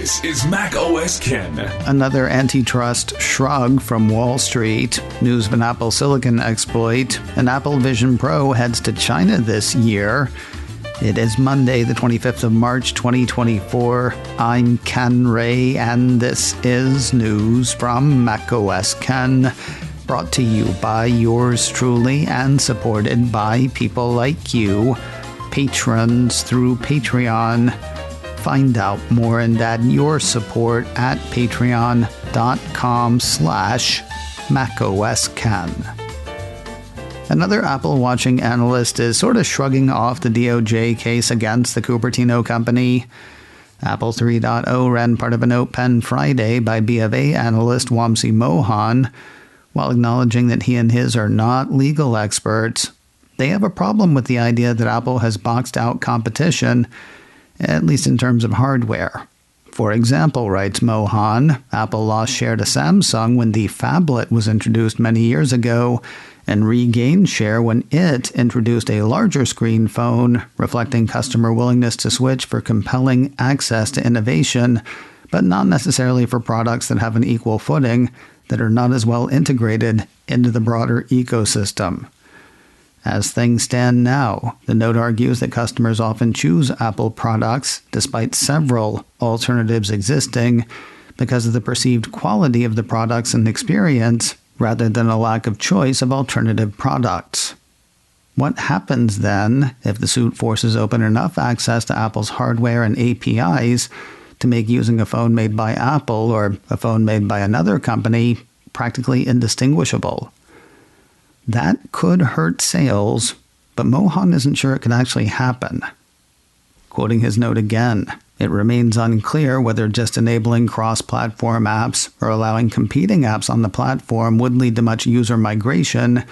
This is Mac OS Ken. Another antitrust shrug from Wall Street. News of an Apple Silicon exploit. An Apple Vision Pro heads to China this year. It is Monday, the 25th of March, 2024. I'm Ken Ray, and this is news from Mac OS Ken. Brought to you by yours truly and supported by people like you, patrons through Patreon. Find out more and add your support at patreon.com/MacOSKen. Another Apple watching analyst is sort of shrugging off the DOJ case against the Cupertino company. Apple 3.0 ran part of a note penned Friday by BofA analyst Wamsi Mohan, while acknowledging that he and his are not legal experts. They have a problem with the idea that Apple has boxed out competition, at least in terms of hardware. For example, writes Mohan, Apple lost share to Samsung when the phablet was introduced many years ago, and regained share when it introduced a larger screen phone, reflecting customer willingness to switch for compelling access to innovation, but not necessarily for products that have an equal footing that are not as well integrated into the broader ecosystem. As things stand now, the note argues that customers often choose Apple products despite several alternatives existing because of the perceived quality of the products and experience rather than a lack of choice of alternative products. What happens then if the suit forces open enough access to Apple's hardware and APIs to make using a phone made by Apple or a phone made by another company practically indistinguishable? That could hurt sales, but Mohan isn't sure it could actually happen. Quoting his note again, it remains unclear whether just enabling cross-platform apps or allowing competing apps on the platform would lead to much user migration,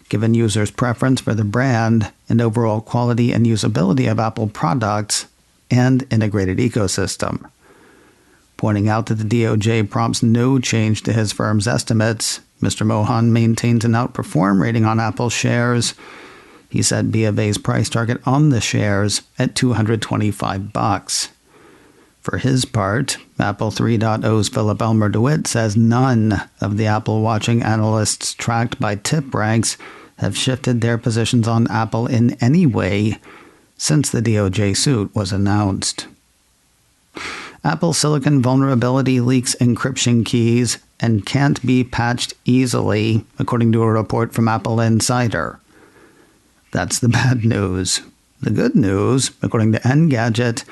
given users' preference for the brand and overall quality and usability of Apple products and integrated ecosystem. Pointing out that the DOJ prompts no change to his firm's estimates, Mr. Mohan maintains an outperform rating on Apple shares. He set BofA's price target on the shares at $225. For his part, Apple 3.0's Philip Elmer DeWitt says none of the Apple watching analysts tracked by tip ranks have shifted their positions on Apple in any way since the DOJ suit was announced. Apple Silicon vulnerability leaks encryption keys and can't be patched easily, according to a report from Apple Insider. That's the bad news. The good news, according to Engadget,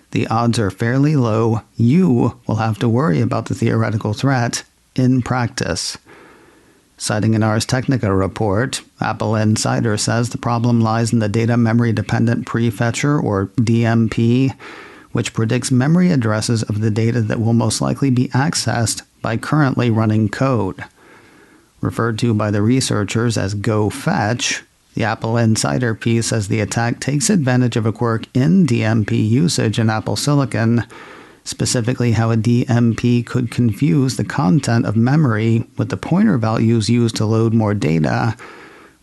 the odds are fairly low you will have to worry about the theoretical threat in practice. Citing an Ars Technica report, Apple Insider says the problem lies in the Data Memory Dependent Prefetcher, or DMP, which predicts memory addresses of the data that will most likely be accessed by currently running code. Referred to by the researchers as GoFetch, the Apple Insider piece says the attack takes advantage of a quirk in DMP usage in Apple Silicon, specifically how a DMP could confuse the content of memory with the pointer values used to load more data,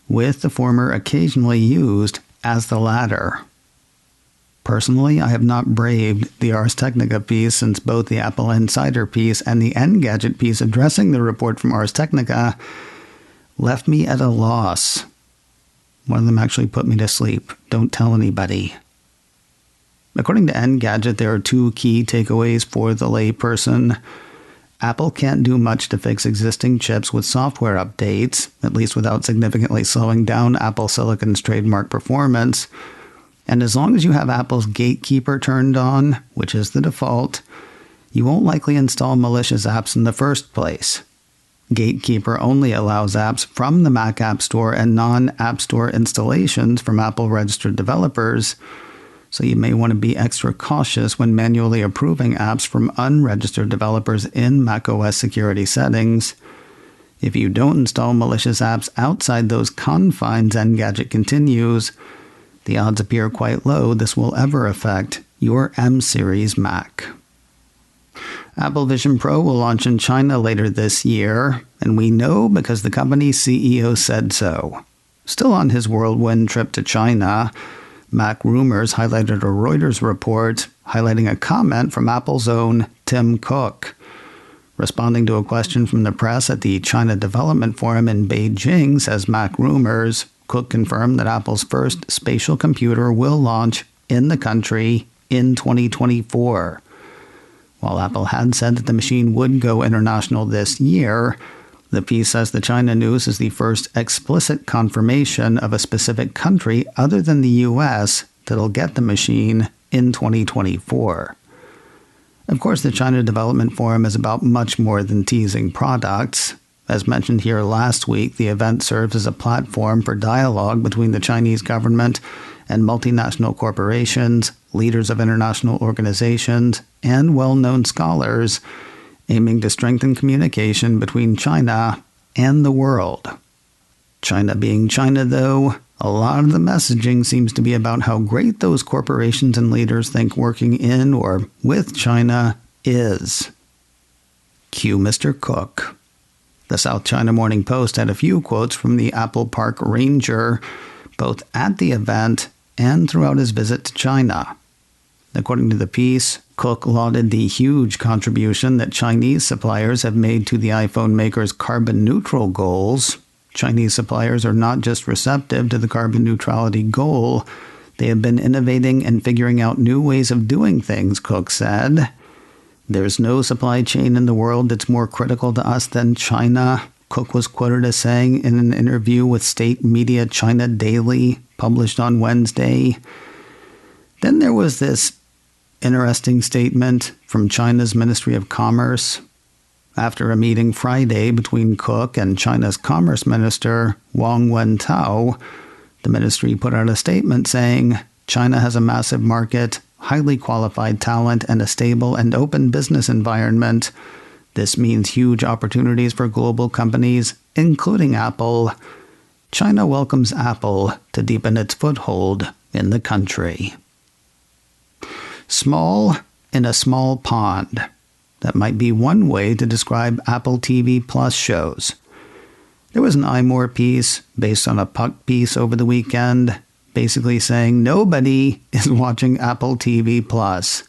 with the former occasionally used as the latter. Personally, I have not braved the Ars Technica piece since both the Apple Insider piece and the Engadget piece addressing the report from Ars Technica left me at a loss. One of them actually put me to sleep. Don't tell anybody. According to Engadget, there are two key takeaways for the layperson. Apple can't do much to fix existing chips with software updates, at least without significantly slowing down Apple Silicon's trademark performance. And as long as you have Apple's Gatekeeper turned on, which is the default, you won't likely install malicious apps in the first place. Gatekeeper only allows apps from the Mac App Store and non-App Store installations from Apple-registered developers, so you may want to be extra cautious when manually approving apps from unregistered developers in macOS security settings. If you don't install malicious apps outside those confines, Engadget continues, the odds appear quite low this will ever affect your M-Series Mac. Apple Vision Pro will launch in China later this year, and we know because the company's CEO said so. Still on his whirlwind trip to China, Mac Rumors highlighted a Reuters report highlighting a comment from Apple's own Tim Cook. Responding to a question from the press at the China Development Forum in Beijing, says Mac Rumors, Cook confirmed that Apple's first spatial computer will launch in the country in 2024. While Apple had said that the machine would go international this year, the piece says the China news is the first explicit confirmation of a specific country other than the U.S. that'll get the machine in 2024. Of course, the China Development Forum is about much more than teasing products. As mentioned here last week, the event serves as a platform for dialogue between the Chinese government and multinational corporations, leaders of international organizations, and well-known scholars, aiming to strengthen communication between China and the world. China being China, though, a lot of the messaging seems to be about how great those corporations and leaders think working in or with China is. Cue Mr. Cook. The South China Morning Post had a few quotes from the Apple Park Ranger, both at the event and throughout his visit to China. According to the piece, Cook lauded the huge contribution that Chinese suppliers have made to the iPhone maker's carbon neutral goals. Chinese suppliers are not just receptive to the carbon neutrality goal, they have been innovating and figuring out new ways of doing things, Cook said. There's no supply chain in the world that's more critical to us than China, Cook was quoted as saying in an interview with state media China Daily, published on Wednesday. Then there was this interesting statement from China's Ministry of Commerce. After a meeting Friday between Cook and China's Commerce Minister Wang Wentao, the ministry put out a statement saying China has a massive market, highly qualified talent, and a stable and open business environment. This means huge opportunities for global companies, including Apple. China welcomes Apple to deepen its foothold in the country. Small in a small pond. That might be one way to describe Apple TV Plus shows. There was an iMore piece based on a Puck piece over the weekend, basically saying nobody is watching Apple TV Plus.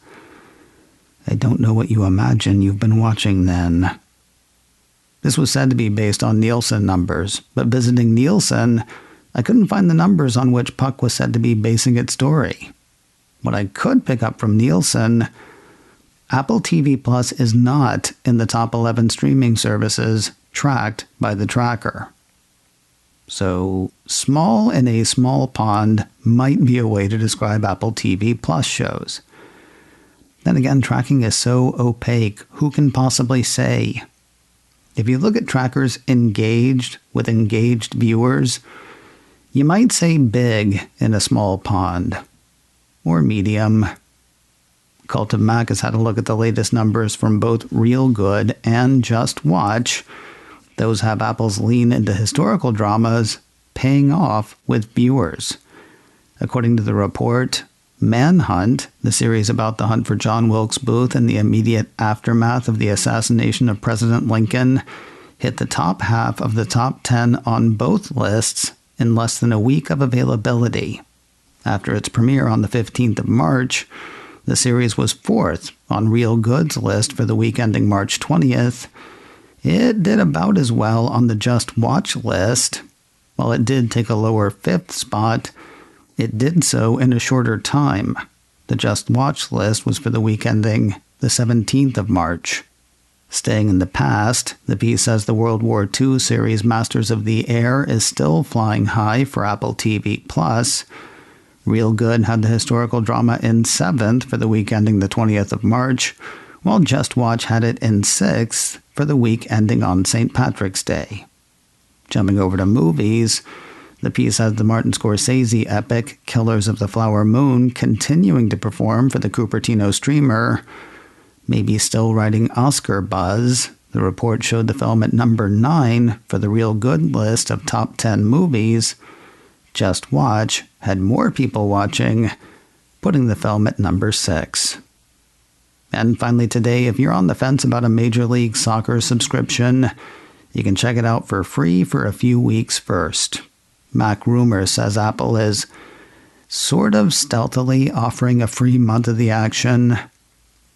I don't know what you imagine you've been watching then. This was said to be based on Nielsen numbers, but visiting Nielsen, I couldn't find the numbers on which Puck was said to be basing its story. What I could pick up from Nielsen, Apple TV Plus is not in the top 11 streaming services tracked by the tracker. So, small in a small pond might be a way to describe Apple TV Plus shows. Then again, tracking is so opaque, who can possibly say? If you look at trackers engaged with engaged viewers, you might say big in a small pond, or medium. Cult of Mac has had a look at the latest numbers from both ReelGood and JustWatch. Those have Apple's lean into historical dramas paying off with viewers. According to the report, Manhunt, the series about the hunt for John Wilkes Booth and the immediate aftermath of the assassination of President Lincoln, hit the top half of the top 10 on both lists in less than a week of availability. After its premiere on the 15th of March, the series was fourth on ReelGood's list for the week ending March 20th. It did about as well on the JustWatch list. While it did take a lower fifth spot, it did so in a shorter time. The JustWatch list was for the week ending the 17th of March. Staying in the past, the piece says the World War II series Masters of the Air is still flying high for Apple TV+. ReelGood had the historical drama in 7th for the week ending the 20th of March, while JustWatch had it in 6th for the week ending on St. Patrick's Day. Jumping over to movies, the piece has the Martin Scorsese epic Killers of the Flower Moon continuing to perform for the Cupertino streamer. Maybe still riding Oscar buzz, the report showed the film at number 9 for the ReelGood list of top 10 movies. JustWatch had more people watching, putting the film at number 6. And finally today, if you're on the fence about a Major League Soccer subscription, you can check it out for free for a few weeks first. Mac Rumors says Apple is sort of stealthily offering a free month of the action.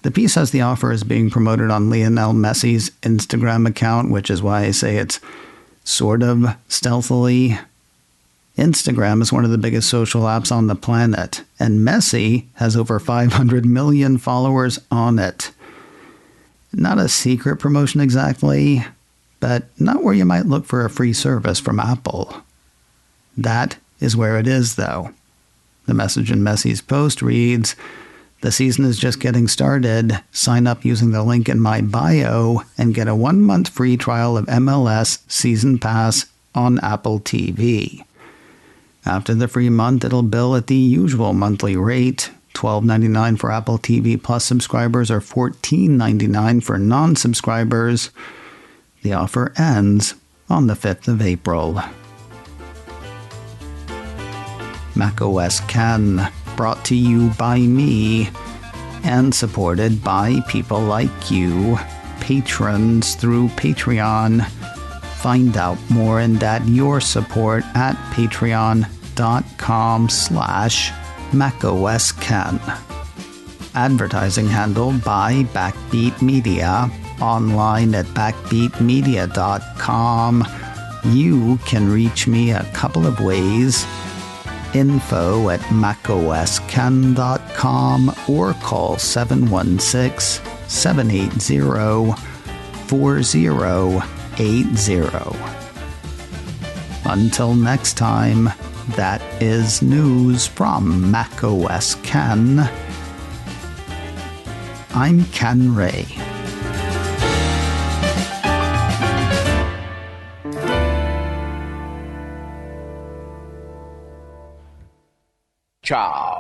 The piece says the offer is being promoted on Lionel Messi's Instagram account, which is why I say it's sort of stealthily. Instagram is one of the biggest social apps on the planet, and Messi has over 500 million followers on it. Not a secret promotion exactly, but not where you might look for a free service from Apple. That is where it is, though. The message in Messi's post reads, "The season is just getting started. Sign up using the link in my bio and get a 1-month free trial of MLS Season Pass on Apple TV. After the free month, it'll bill at the usual monthly rate, $12.99 for Apple TV Plus subscribers or $14.99 for non-subscribers. The offer ends on the 5th of April. macOS Ken, brought to you by me and supported by people like you, patrons through Patreon. Find out more and add your support at patreon.com/macOSKen. Advertising handled by Backbeat Media, online at backbeatmedia.com. You can reach me a couple of ways. Info at macosken.com or call 716-780-4080. Until next time, that is news from macOS Ken. I'm Ken Ray. Ciao.